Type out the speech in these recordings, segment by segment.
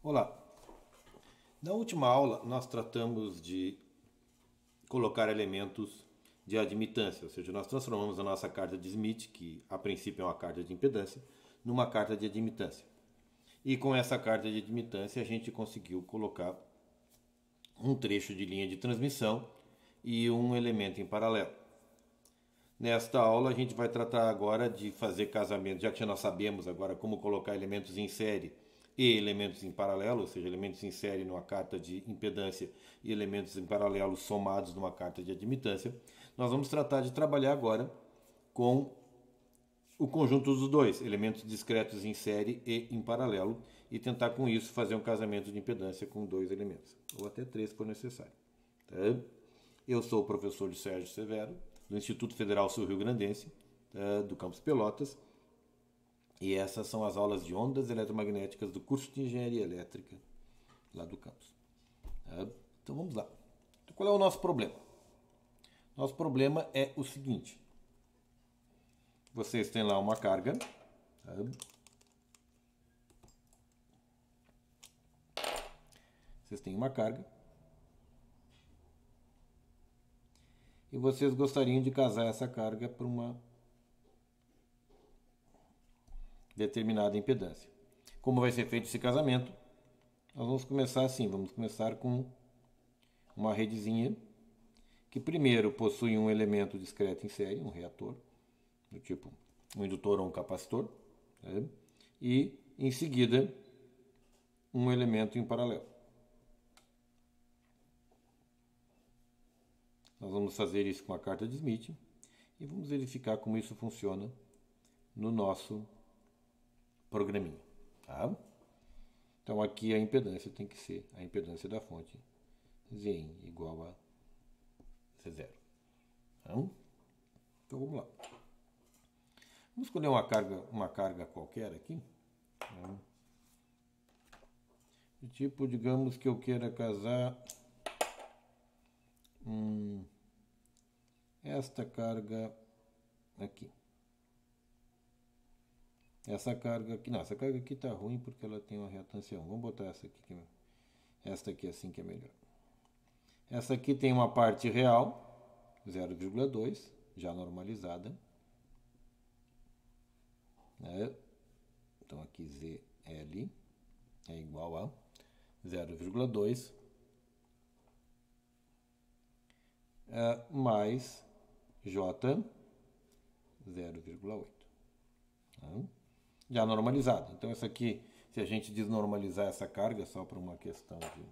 Olá! Na última aula nós tratamos de colocar elementos de admitância, ou seja, nós transformamos a nossa carta de Smith, que a princípio é uma carta de impedância, numa carta de admitância. E com essa carta de admitância a gente conseguiu colocar um trecho de linha de transmissão e um elemento em paralelo. Nesta aula a gente vai tratar agora de fazer casamento, já que nós sabemos agora como colocar elementos em série e elementos em paralelo, ou seja, elementos em série numa carta de impedância e elementos em paralelo somados numa carta de admitância. Nós vamos tratar de trabalhar agora com o conjunto dos dois, elementos discretos em série e em paralelo, e tentar com isso fazer um casamento de impedância com dois elementos, ou até três se for necessário. Tá? Eu sou o professor Sérgio Severo, do Instituto Federal Sul-Rio-Grandense, do campus Pelotas, e essas são as aulas de ondas eletromagnéticas do curso de Engenharia Elétrica lá do campus. Então vamos lá. Então, qual é o nosso problema? Nosso problema é o seguinte. Vocês têm lá uma carga. Vocês têm uma carga. E vocês gostariam de casar essa carga para uma determinada impedância. Como vai ser feito esse casamento? Nós vamos começar assim, vamos começar com uma redezinha que primeiro possui um elemento discreto em série, um reator, do tipo um indutor ou um capacitor, e em seguida um elemento em paralelo. Nós vamos fazer isso com a carta de Smith e vamos verificar como isso funciona no nosso programinha. Tá? Então aqui a impedância tem que ser a impedância da fonte Zin igual a C0. Então vamos lá. Vamos escolher uma carga qualquer aqui. De tipo, digamos que eu queira casar esta carga aqui. Essa carga aqui, não, essa carga aqui está ruim porque ela tem uma reatância 1. Vamos botar essa aqui, esta aqui assim que é melhor. Essa aqui tem uma parte real, 0,2, já normalizada. Então aqui ZL é igual a 0,2 mais J 0,8. Já normalizado. Então, essa aqui, se a gente desnormalizar essa carga, só para uma questão de...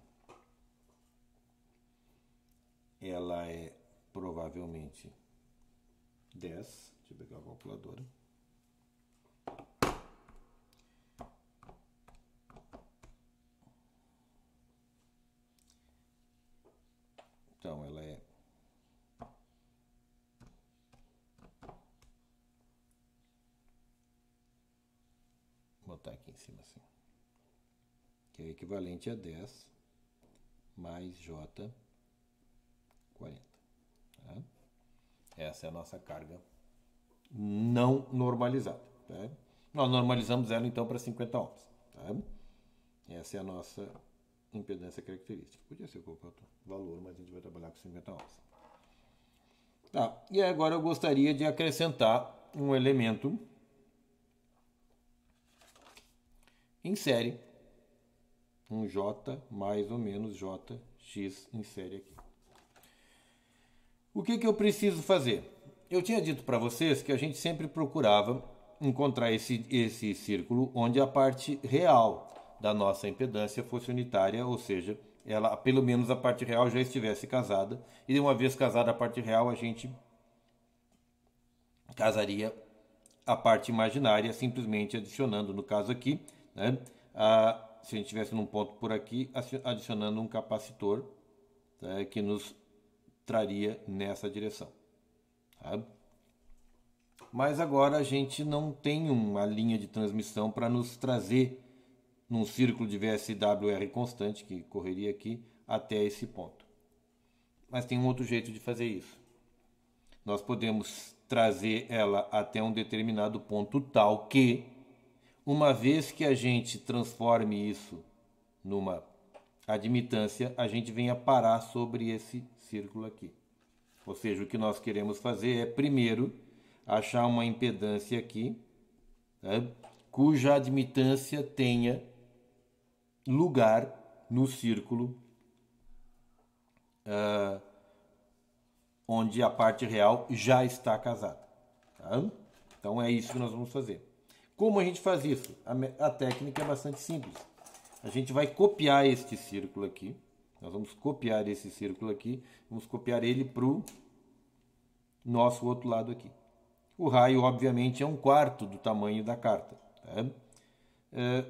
Ela é provavelmente 10. Deixa eu pegar a calculadora. Então, ela é... Vou botar aqui em cima assim. Que é equivalente a 10 mais J 40. Tá? Essa é a nossa carga não normalizada. Tá? Nós normalizamos ela então para 50 ohms. Tá? Essa é a nossa impedância característica. Podia ser qualquer outro valor, mas a gente vai trabalhar com 50 ohms. Tá. E agora eu gostaria de acrescentar um elemento em série, um J mais ou menos JX em série aqui. O que eu preciso fazer? Eu tinha dito para vocês que a gente sempre procurava encontrar esse círculo onde a parte real da nossa impedância fosse unitária, ou seja, ela, pelo menos a parte real já estivesse casada, e uma vez casada a parte real, a gente casaria a parte imaginária, simplesmente adicionando, no caso aqui, né, se a gente tivesse num ponto por aqui, adicionando um capacitor, tá, que nos traria nessa direção. Tá? Mas agora a gente não tem uma linha de transmissão para nos trazer num círculo de VSWR constante, que correria aqui, até esse ponto. Mas tem um outro jeito de fazer isso. Nós podemos trazer ela até um determinado ponto tal que, uma vez que a gente transforme isso numa admitância, a gente venha parar sobre esse círculo aqui. Ou seja, o que nós queremos fazer é, primeiro, achar uma impedância aqui, né, cuja admitância tenha lugar no círculo onde a parte real já está casada. Tá? Então é isso que nós vamos fazer. Como a gente faz isso? A técnica é bastante simples. A gente vai copiar este círculo aqui. Nós vamos copiar esse círculo aqui. Vamos copiar ele para o nosso outro lado aqui. O raio, obviamente, é 1/4 do tamanho da carta. Tá?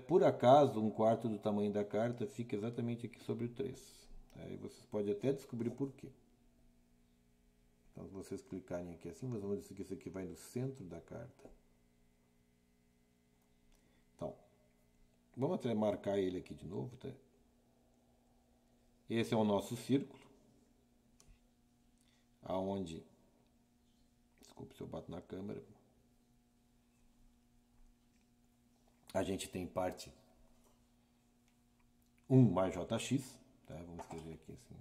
Por acaso, 1/4 do tamanho da carta fica exatamente aqui sobre o 3. Aí vocês podem até descobrir por quê. Então, se vocês clicarem aqui assim, nós vamos dizer que isso aqui vai no centro da carta. Então, vamos até marcar ele aqui de novo. Tá? Esse é o nosso círculo. Aonde... Desculpe se eu bato na câmera. A gente tem parte 1 mais Jx. Tá? Vamos escrever aqui assim.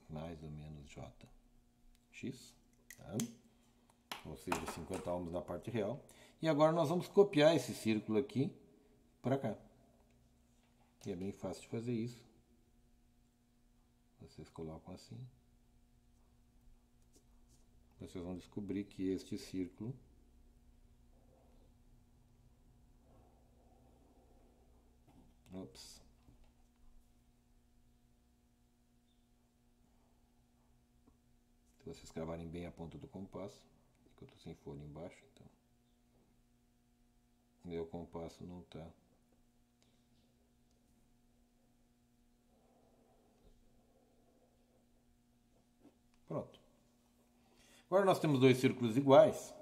Mais ou menos Jx. Tá? Ou seja, 50 ohms na parte real. E agora nós vamos copiar esse círculo aqui para cá. E é bem fácil de fazer isso. Vocês colocam assim. Vocês vão descobrir que este círculo se vocês cravarem bem a ponta do compasso, que eu estou sem folha embaixo, então meu compasso não está. Pronto. Agora nós temos dois círculos iguais.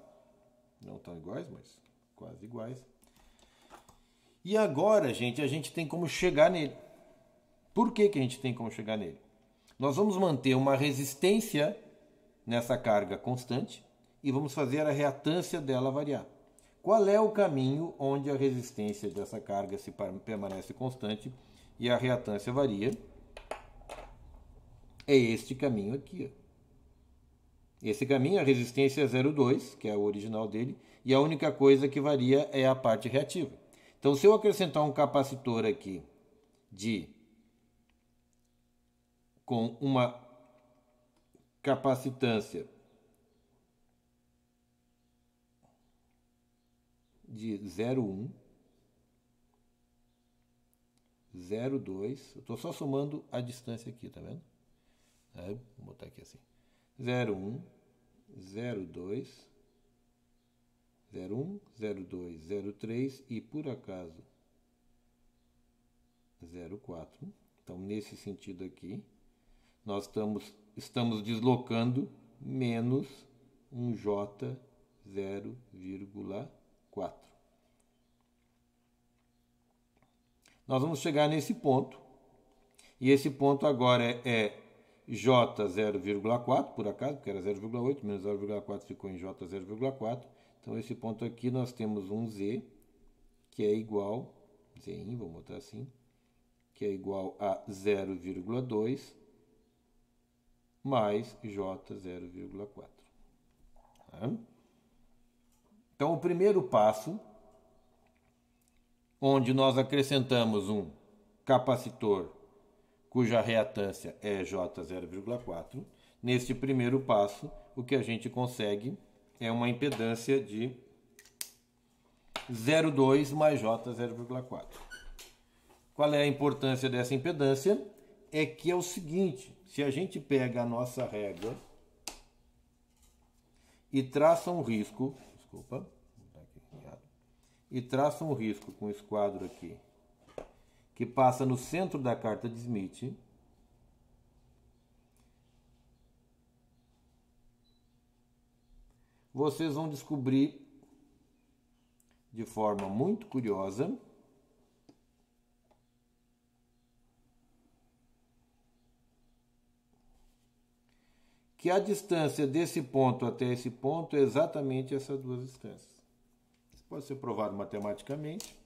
Não tão iguais, mas quase iguais. E agora, gente, a gente tem como chegar nele. Por que a gente tem como chegar nele? Nós vamos manter uma resistência nessa carga constante e vamos fazer a reatância dela variar. Qual é o caminho onde a resistência dessa carga permanece constante e a reatância varia? É este caminho aqui, ó. Esse caminho, a resistência é 0,2, que é o original dele, e a única coisa que varia é a parte reativa. Então, se eu acrescentar um capacitor aqui com uma capacitância de 0,1, 0,2, eu estou só somando a distância aqui, tá vendo? Vou botar aqui assim. 0,1, 0,2, 0,1, 0,2, 0,3 e, por acaso, 0,4. Então, nesse sentido aqui, nós estamos deslocando menos um J 0,4. Nós vamos chegar nesse ponto, e esse ponto agora é J 0,4, por acaso, porque era 0,8, menos 0,4 ficou em J 0,4. Então, esse ponto aqui nós temos um Z, que é igual, Zin, vamos botar assim, que é igual a 0,2 mais J 0,4. Tá? Então, o primeiro passo, onde nós acrescentamos um capacitor cuja reatância é J 0,4, neste primeiro passo, o que a gente consegue é uma impedância de 0,2 mais J 0,4. Qual é a importância dessa impedância? É que é o seguinte, se a gente pega a nossa régua e traça um risco, e traça um risco com esse quadro aqui, que passa no centro da carta de Smith, vocês vão descobrir de forma muito curiosa que a distância desse ponto até esse ponto é exatamente essas duas distâncias. Pode ser provado matematicamente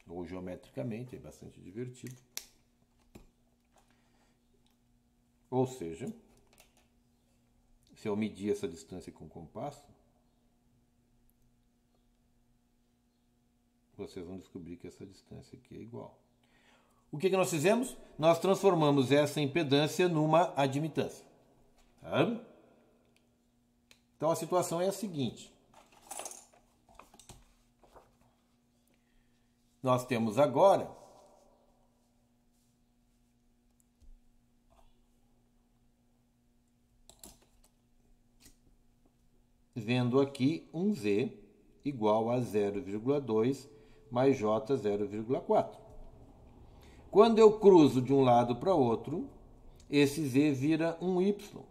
ou geometricamente, é bastante divertido. Ou seja, se eu medir essa distância com o compasso, vocês vão descobrir que essa distância aqui é igual. O que nós fizemos? Nós transformamos essa impedância numa admitância. Tá? Então a situação é a seguinte. Nós temos agora vendo aqui um Z igual a 0,2 mais J 0,4. Quando eu cruzo de um lado para o outro, esse Z vira um Y.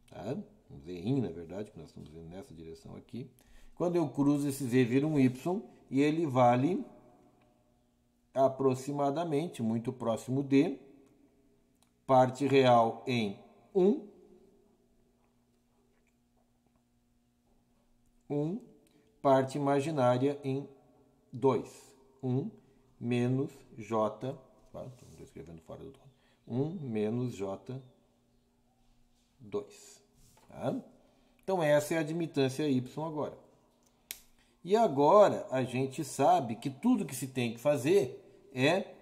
Tá? Um Zinho, na verdade, que nós estamos vendo nessa direção aqui. Quando eu cruzo, esse Z vira um Y e ele vale aproximadamente, muito próximo de, parte real em 1, parte imaginária em 2. 1 menos J, estou escrevendo fora do tom, 1 menos J2. Tá? Então essa é a admitância Y agora. E agora a gente sabe que tudo que se tem que fazer é,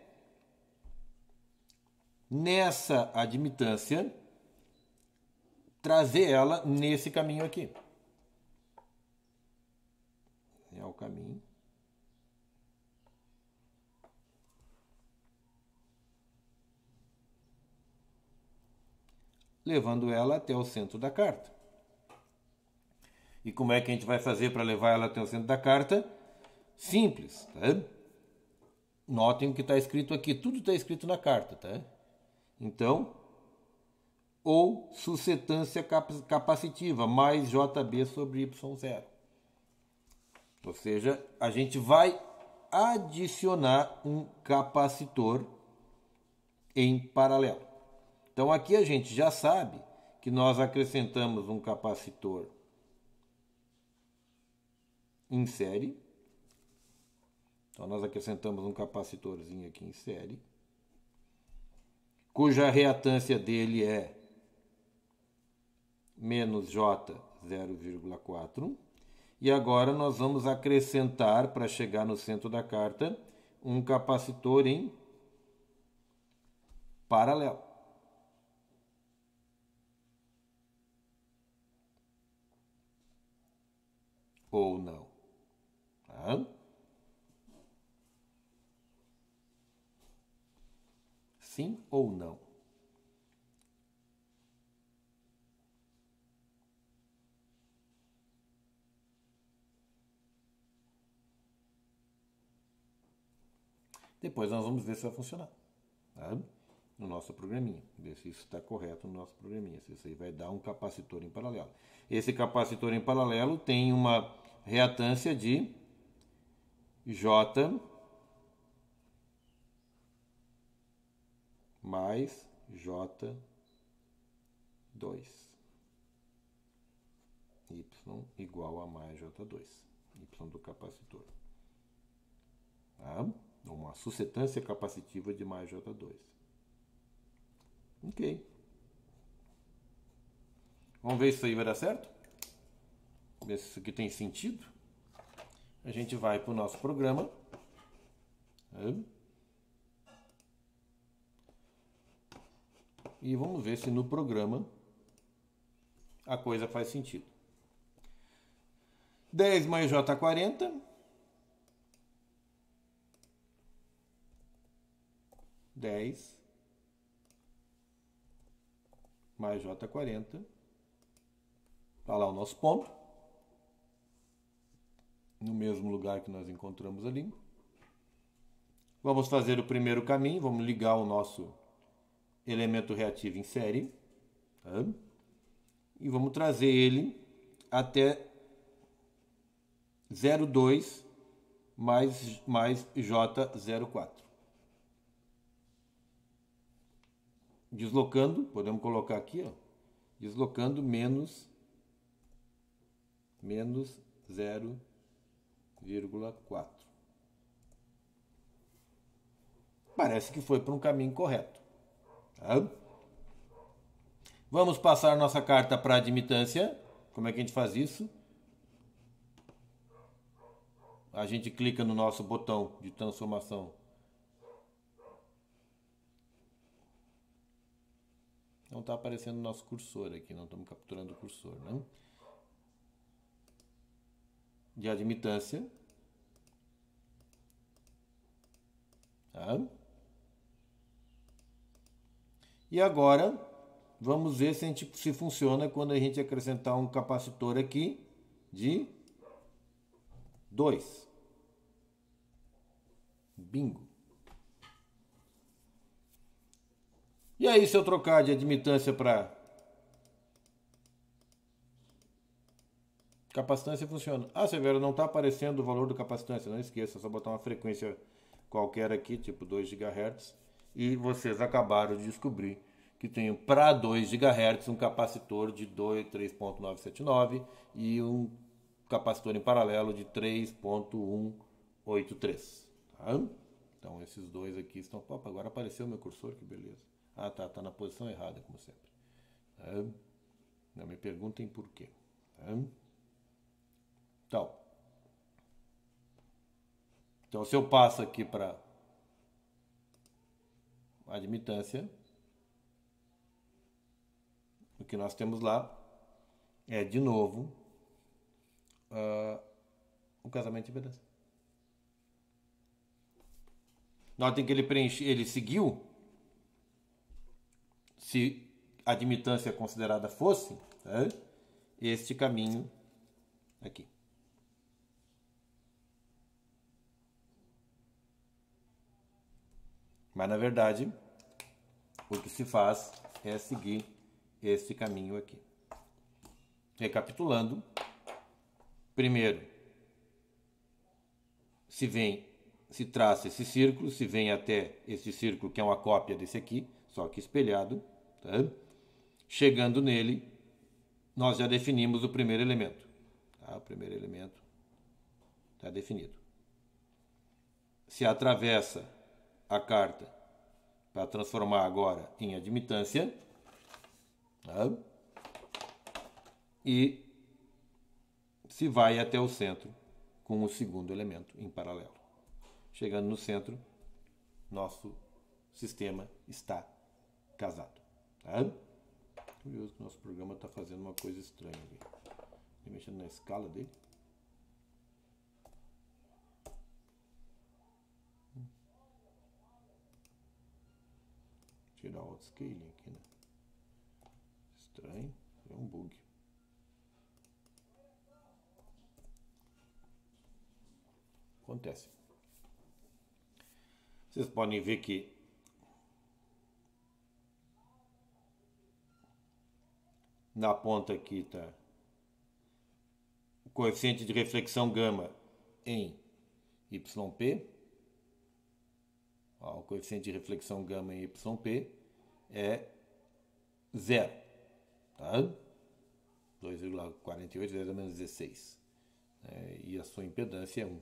nessa admitância, trazer ela nesse caminho aqui. É o caminho. Levando ela até o centro da carta. E como é que a gente vai fazer para levar ela até o centro da carta? Simples, tá? Notem o que está escrito aqui. Tudo está escrito na carta, tá? Então, ou suscetância capacitiva mais JB sobre Y0. Ou seja, a gente vai adicionar um capacitor em paralelo. Então aqui a gente já sabe que nós acrescentamos um capacitor em série. Então nós acrescentamos um capacitorzinho aqui em série, cuja reatância dele é menos J 0,4. E agora nós vamos acrescentar, para chegar no centro da carta, um capacitor em paralelo. Ou não. Tá? Sim ou não? Depois nós vamos ver se vai funcionar. Tá? No nosso programinha. Ver se isso está correto no nosso programinha. Se isso aí vai dar um capacitor em paralelo. Esse capacitor em paralelo tem uma reatância de J mais J2. Y igual a mais J2. Y do capacitor. Tá? Uma suscetância capacitiva de mais J2. Ok. Vamos ver se isso aí vai dar certo? Ver se isso aqui tem sentido. A gente vai para o nosso programa. E vamos ver se no programa a coisa faz sentido. 10 mais J40. 10 mais J40. Está lá o nosso ponto. No mesmo lugar que nós encontramos ali. Vamos fazer o primeiro caminho. Vamos ligar o nosso elemento reativo em série. Tá? E vamos trazer ele até 0,2 mais J04. Deslocando, podemos colocar aqui, ó, deslocando menos 0,2. 2,4. Parece que foi para um caminho correto. Tá? Vamos passar nossa carta para admitância. Como é que a gente faz isso? A gente clica no nosso botão de transformação. Não está aparecendo o nosso cursor aqui, não estamos capturando o cursor, né? De admitância. Tá? E agora, vamos ver se funciona quando a gente acrescentar um capacitor aqui de 2. Bingo. E aí, se eu trocar de admitância para capacitância, funciona. Ah, Severo, não está aparecendo o valor do capacitância. Não esqueça, é só botar uma frequência qualquer aqui, tipo 2 GHz. E vocês acabaram de descobrir que tenho para 2 GHz um capacitor de 3.979 e um capacitor em paralelo de 3.183. Tá? Então esses dois aqui estão... Opa, agora apareceu meu cursor, que beleza. Ah, tá na posição errada, como sempre. Tá? Não me perguntem por quê. Tá? Então, se eu passo aqui para admitância, o que nós temos lá é, de novo, o casamento de impedância. Notem que ele seguiu, se a admitância considerada fosse, né, este caminho aqui. Mas, na verdade, o que se faz é seguir esse caminho aqui. Recapitulando, primeiro, se traça esse círculo, se vem até esse círculo, que é uma cópia desse aqui, só que espelhado. Tá? Chegando nele, nós já definimos o primeiro elemento. Tá? O primeiro elemento está definido. Se atravessa a carta para transformar agora em admitância, tá? E se vai até o centro com o segundo elemento em paralelo. Chegando no centro, nosso sistema está casado. Tá? Curioso que o nosso programa está fazendo uma coisa estranha aqui. Está mexendo na escala dele. Tirar o auto-scaling aqui, né? Estranho. É um bug. Acontece. Vocês podem ver que na ponta aqui está o coeficiente de reflexão gama em YP. Ó, o coeficiente de reflexão gama em YP é 0. Tá? 2,48 vezes a menos 16. E a sua impedância é 1.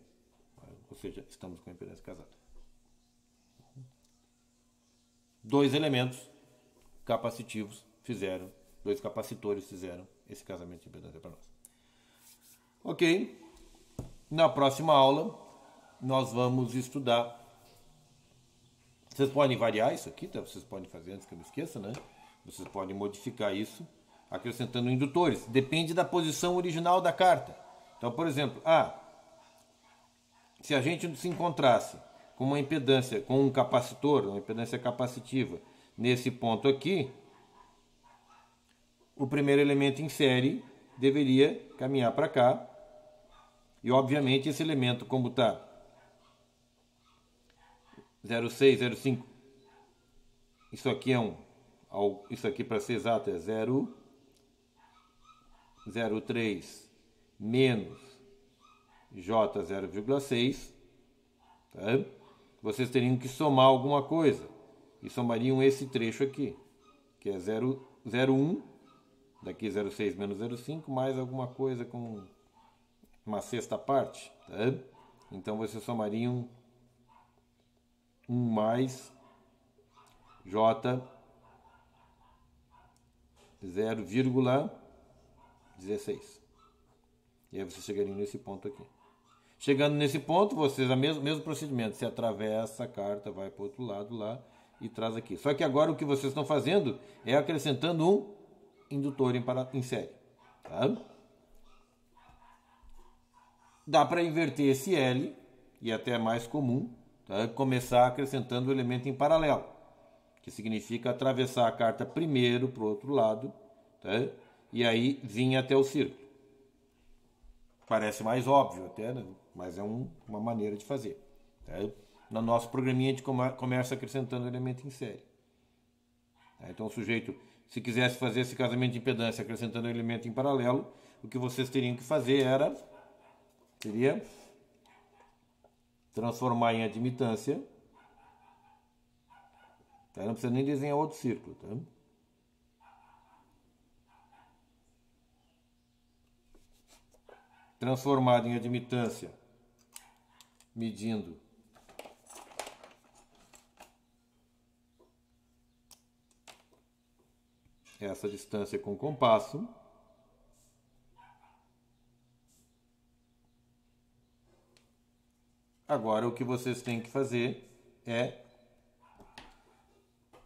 Ou seja, estamos com a impedância casada. Dois elementos capacitivos fizeram, dois capacitores fizeram esse casamento de impedância para nós. Ok. Na próxima aula, nós vamos estudar. Vocês podem variar isso aqui, tá? Vocês podem fazer antes que eu me esqueça, né? Vocês podem modificar isso acrescentando indutores. Depende da posição original da carta. Então, por exemplo, se a gente se encontrasse com uma impedância, com um capacitor, uma impedância capacitiva, nesse ponto aqui, o primeiro elemento em série deveria caminhar para cá. E, obviamente, esse elemento, como está 0,6, 0,5, isso aqui é isso aqui, para ser exato, é 0,03 menos J 0,6. Tá? Vocês teriam que somar alguma coisa. E somariam esse trecho aqui, que é 0,01, daqui 0,6 menos 0,5, mais alguma coisa com uma sexta parte. Tá? Então vocês somariam 1 mais J 0,16. E aí vocês chegariam nesse ponto aqui. Chegando nesse ponto, vocês, mesmo procedimento, você atravessa a carta, vai para o outro lado lá e traz aqui. Só que agora o que vocês estão fazendo é acrescentando um indutor em série. Tá? Dá para inverter esse L, e até é mais comum, tá? Começar acrescentando o elemento em paralelo, que significa atravessar a carta primeiro para o outro lado, tá? E aí vir até o círculo. Parece mais óbvio até, né? Mas é uma maneira de fazer. Tá? No nosso programinha a gente começa acrescentando elemento em série. Tá? Então o sujeito, se quisesse fazer esse casamento de impedância acrescentando elemento em paralelo, o que vocês teriam que fazer seria transformar em admitância. Tá? Não precisa nem desenhar outro círculo. Tá? Transformado em admitância, medindo essa distância com compasso. Agora o que vocês têm que fazer é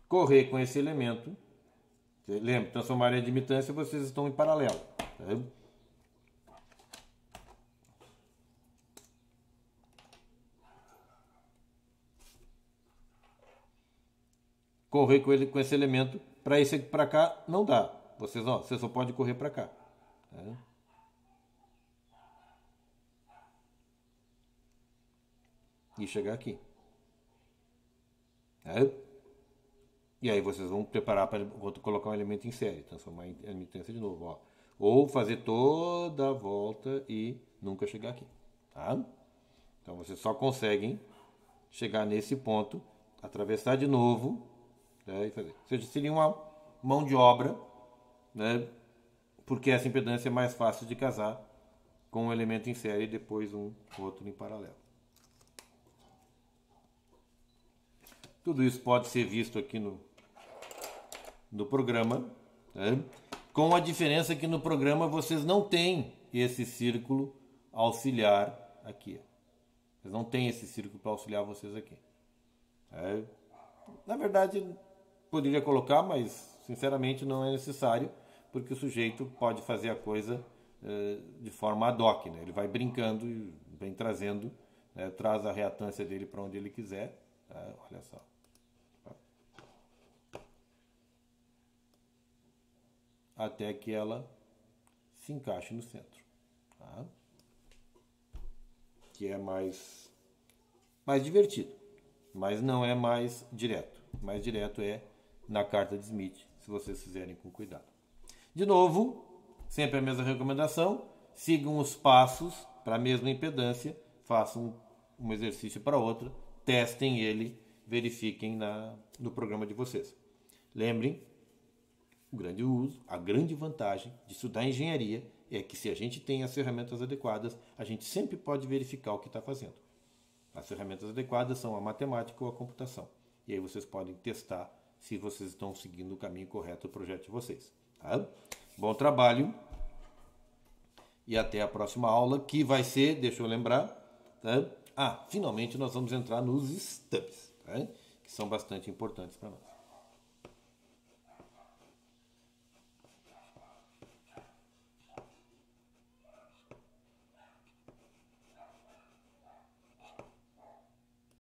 correr com esse elemento. Lembra, transformar em admitância, vocês estão em paralelo. Tá? Correr com esse elemento, para esse aqui para cá não dá. Você só pode correr para cá. Tá? E chegar aqui. Tá? E aí vocês vão preparar para colocar um elemento em série, transformar em admitância de novo. Ó. Ou fazer toda a volta e nunca chegar aqui. Tá? Então vocês só conseguem chegar nesse ponto, atravessar de novo, né, e fazer. Ou seja, seria uma mão de obra, né, porque essa impedância é mais fácil de casar com um elemento em série e depois um outro em paralelo. Tudo isso pode ser visto aqui no programa, né, com a diferença que no programa vocês não têm esse círculo auxiliar aqui. Vocês não têm esse círculo para auxiliar vocês aqui. Na verdade, poderia colocar, mas sinceramente não é necessário, porque o sujeito pode fazer a coisa de forma ad hoc. Né? Ele vai brincando e vem trazendo, né? Traz a reatância dele para onde ele quiser. Tá? Olha só. Até que ela se encaixe no centro. Tá? Que é mais divertido, mas não é mais direto. Mais direto é na carta de Smith, se vocês fizerem com cuidado. De novo, sempre a mesma recomendação, sigam os passos para a mesma impedância, façam um exercício para outra, testem ele, verifiquem no programa de vocês. Lembrem, o grande uso, a grande vantagem de estudar engenharia é que se a gente tem as ferramentas adequadas, a gente sempre pode verificar o que está fazendo. As ferramentas adequadas são a matemática ou a computação. E aí vocês podem testar se vocês estão seguindo o caminho correto do projeto de vocês. Tá? Bom trabalho e até a próxima aula, que vai ser, deixa eu lembrar, tá? Finalmente nós vamos entrar nos stubs, tá? Que são bastante importantes para nós.